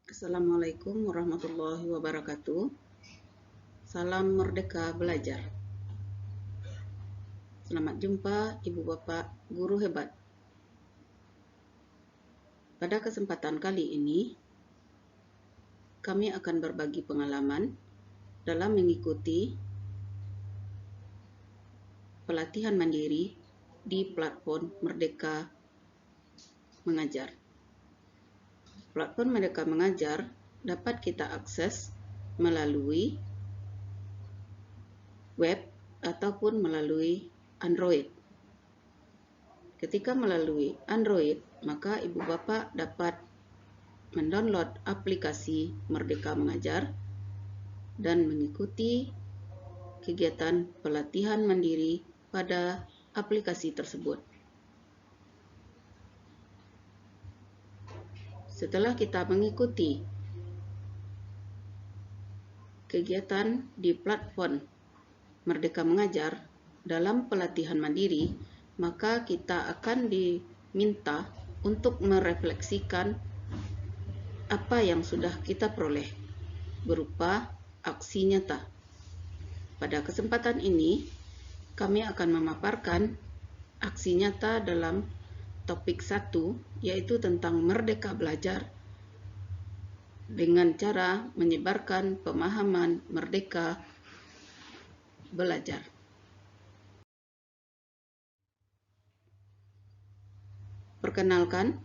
Assalamualaikum warahmatullahi wabarakatuh. Salam Merdeka Belajar. Selamat jumpa Ibu Bapak Guru Hebat. Pada kesempatan kali ini, kami akan berbagi pengalaman dalam mengikuti pelatihan mandiri di platform Merdeka Mengajar. Platform Merdeka Mengajar dapat kita akses melalui web ataupun melalui Android. Ketika melalui Android, maka Ibu Bapak dapat mendownload aplikasi Merdeka Mengajar dan mengikuti kegiatan pelatihan mandiri pada aplikasi tersebut. Setelah kita mengikuti kegiatan di platform Merdeka Mengajar dalam pelatihan mandiri, maka kita akan diminta untuk merefleksikan apa yang sudah kita peroleh berupa aksi nyata. Pada kesempatan ini, kami akan memaparkan aksi nyata dalam topik 1, yaitu tentang merdeka belajar dengan cara menyebarkan pemahaman merdeka belajar. Perkenalkan,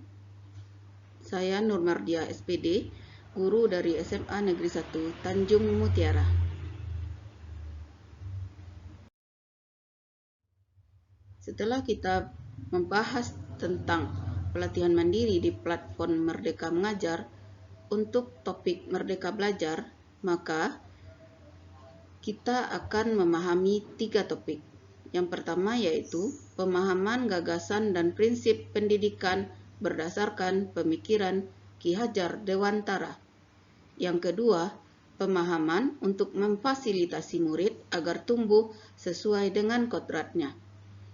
saya Nur Mardia SPD, guru dari SMA Negeri 1 Tanjung Mutiara. Setelah kita membahas tentang pelatihan mandiri di platform Merdeka Mengajar untuk topik Merdeka Belajar, maka kita akan memahami 3 topik. Yang pertama yaitu pemahaman gagasan dan prinsip pendidikan berdasarkan pemikiran Ki Hajar Dewantara. Yang kedua, pemahaman untuk memfasilitasi murid agar tumbuh sesuai dengan kodratnya.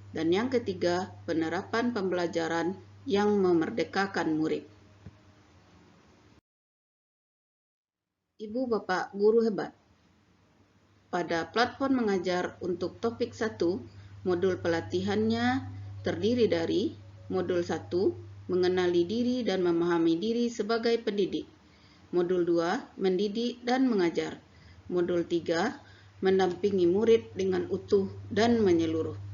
Dan yang ketiga, penerapan pembelajaran yang memerdekakan murid. Ibu Bapak Guru Hebat, pada platform mengajar untuk topik 1, modul pelatihannya terdiri dari modul 1, mengenali diri dan memahami diri sebagai pendidik. Modul 2, mendidik dan mengajar. Modul 3, mendampingi murid dengan utuh dan menyeluruh.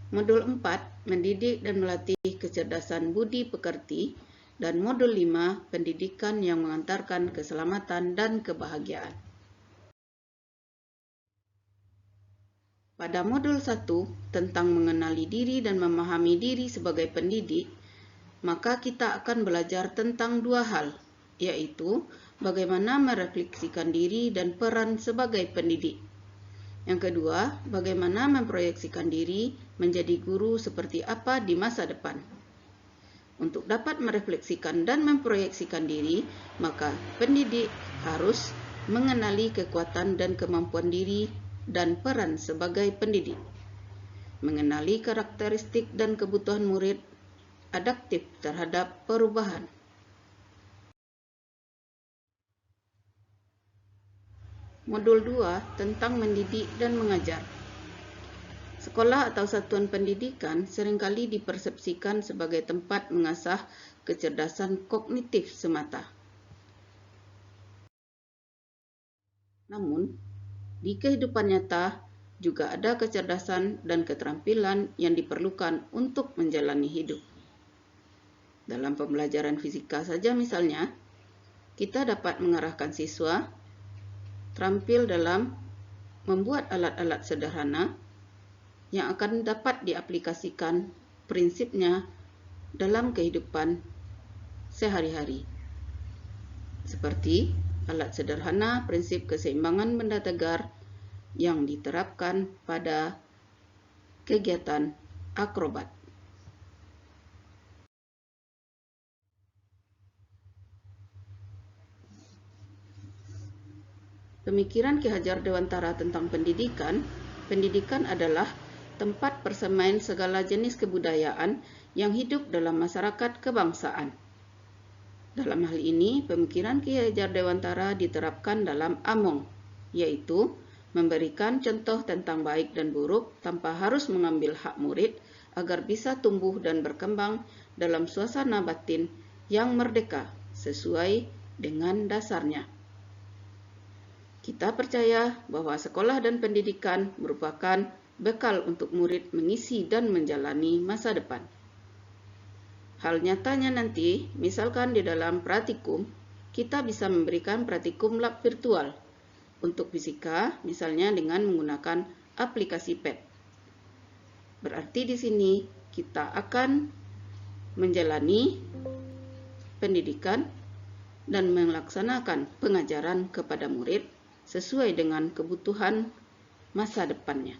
Modul 4, mendidik dan melatih kecerdasan budi pekerti. Dan modul 5, pendidikan yang mengantarkan keselamatan dan kebahagiaan. Pada modul 1 tentang mengenali diri dan memahami diri sebagai pendidik, maka kita akan belajar tentang 2 hal, yaitu bagaimana merefleksikan diri dan peran sebagai pendidik. Yang kedua, bagaimana memproyeksikan diri menjadi guru seperti apa di masa depan. Untuk dapat merefleksikan dan memproyeksikan diri, maka pendidik harus mengenali kekuatan dan kemampuan diri dan peran sebagai pendidik. Mengenali karakteristik dan kebutuhan murid, adaptif terhadap perubahan. Modul 2 tentang mendidik dan mengajar. Sekolah atau satuan pendidikan seringkali dipersepsikan sebagai tempat mengasah kecerdasan kognitif semata. Namun, di kehidupan nyata juga ada kecerdasan dan keterampilan yang diperlukan untuk menjalani hidup. Dalam pembelajaran fisika saja misalnya, kita dapat mengarahkan siswa terampil dalam membuat alat-alat sederhana yang akan dapat diaplikasikan prinsipnya dalam kehidupan sehari-hari. Seperti alat sederhana prinsip keseimbangan benda tegar yang diterapkan pada kegiatan akrobat. Pemikiran Ki Hajar Dewantara tentang pendidikan adalah tempat persemaian segala jenis kebudayaan yang hidup dalam masyarakat kebangsaan. Dalam hal ini, pemikiran Ki Hajar Dewantara diterapkan dalam Among, yaitu memberikan contoh tentang baik dan buruk tanpa harus mengambil hak murid agar bisa tumbuh dan berkembang dalam suasana batin yang merdeka sesuai dengan dasarnya. Kita percaya bahwa sekolah dan pendidikan merupakan bekal untuk murid mengisi dan menjalani masa depan. Hal nyatanya nanti, misalkan di dalam praktikum, kita bisa memberikan praktikum lab virtual untuk fisika, misalnya dengan menggunakan aplikasi PET. Berarti di sini kita akan menjalani pendidikan dan melaksanakan pengajaran kepada murid sesuai dengan kebutuhan masa depannya.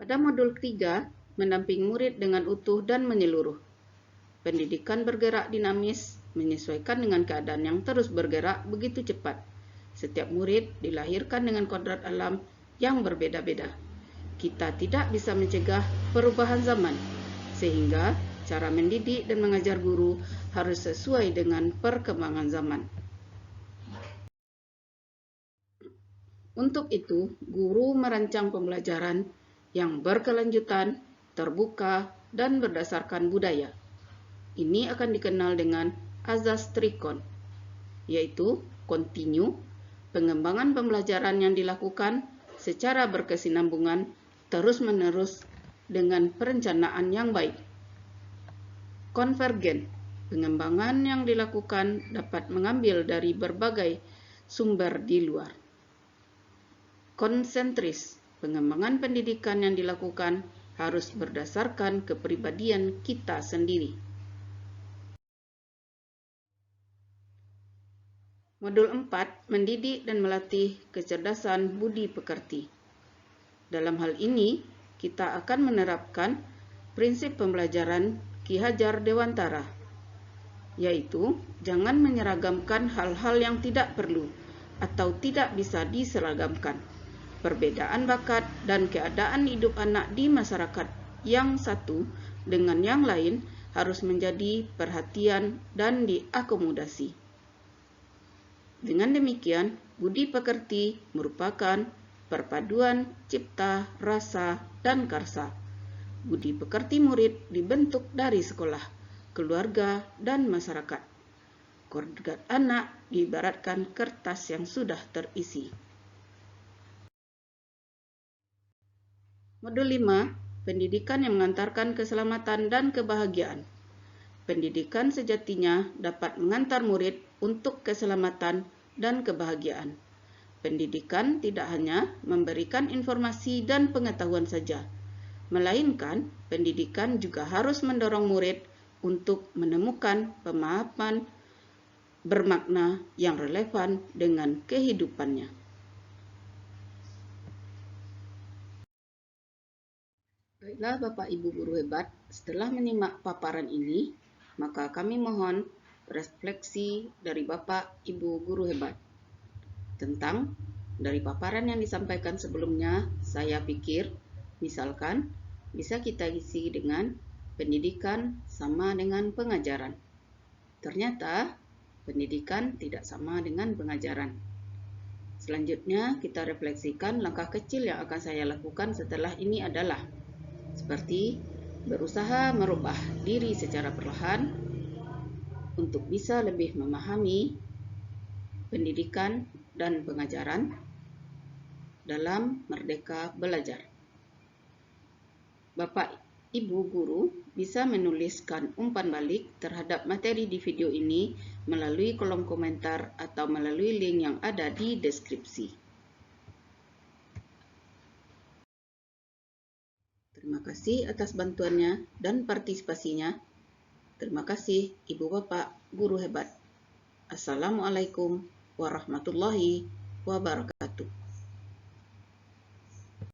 Pada modul 3, mendampingi murid dengan utuh dan menyeluruh. Pendidikan bergerak dinamis, menyesuaikan dengan keadaan yang terus bergerak begitu cepat. Setiap murid dilahirkan dengan kodrat alam yang berbeda-beda. Kita tidak bisa mencegah perubahan zaman, sehingga cara mendidik dan mengajar guru harus sesuai dengan perkembangan zaman. Untuk itu, guru merancang pembelajaran yang berkelanjutan, terbuka, dan berdasarkan budaya. Ini akan dikenal dengan azas trikon, yaitu kontinu, pengembangan pembelajaran yang dilakukan secara berkesinambungan terus-menerus dengan perencanaan yang baik. Konvergen, pengembangan yang dilakukan dapat mengambil dari berbagai sumber di luar. Konsentris, pengembangan pendidikan yang dilakukan harus berdasarkan kepribadian kita sendiri. Modul 4, mendidik dan melatih kecerdasan budi pekerti. Dalam hal ini, kita akan menerapkan prinsip pembelajaran Ki Hajar Dewantara, yaitu jangan menyeragamkan hal-hal yang tidak perlu atau tidak bisa diseragamkan. Perbedaan bakat dan keadaan hidup anak di masyarakat yang satu dengan yang lain harus menjadi perhatian dan diakomodasi. Dengan demikian, budi pekerti merupakan perpaduan cipta, rasa, dan karsa. Budi pekerti murid dibentuk dari sekolah, keluarga, dan masyarakat. Kodrat anak diibaratkan kertas yang sudah terisi. Modul 5, pendidikan yang mengantarkan keselamatan dan kebahagiaan. Pendidikan sejatinya dapat mengantar murid untuk keselamatan dan kebahagiaan. Pendidikan tidak hanya memberikan informasi dan pengetahuan saja, melainkan pendidikan juga harus mendorong murid untuk menemukan pemahaman bermakna yang relevan dengan kehidupannya. Baiklah Bapak Ibu guru hebat, setelah menyimak paparan ini, maka kami mohon refleksi dari Bapak Ibu guru hebat. Tentang dari paparan yang disampaikan sebelumnya, saya pikir misalkan bisa kita isi dengan pendidikan sama dengan pengajaran. Ternyata pendidikan tidak sama dengan pengajaran. Selanjutnya kita refleksikan langkah kecil yang akan saya lakukan setelah ini adalah seperti berusaha merubah diri secara perlahan untuk bisa lebih memahami pendidikan dan pengajaran dalam Merdeka Belajar. Bapak Ibu guru bisa menuliskan umpan balik terhadap materi di video ini melalui kolom komentar atau melalui link yang ada di deskripsi. Terima kasih atas bantuannya dan partisipasinya. Terima kasih Ibu Bapak Guru Hebat. Assalamualaikum warahmatullahi wabarakatuh.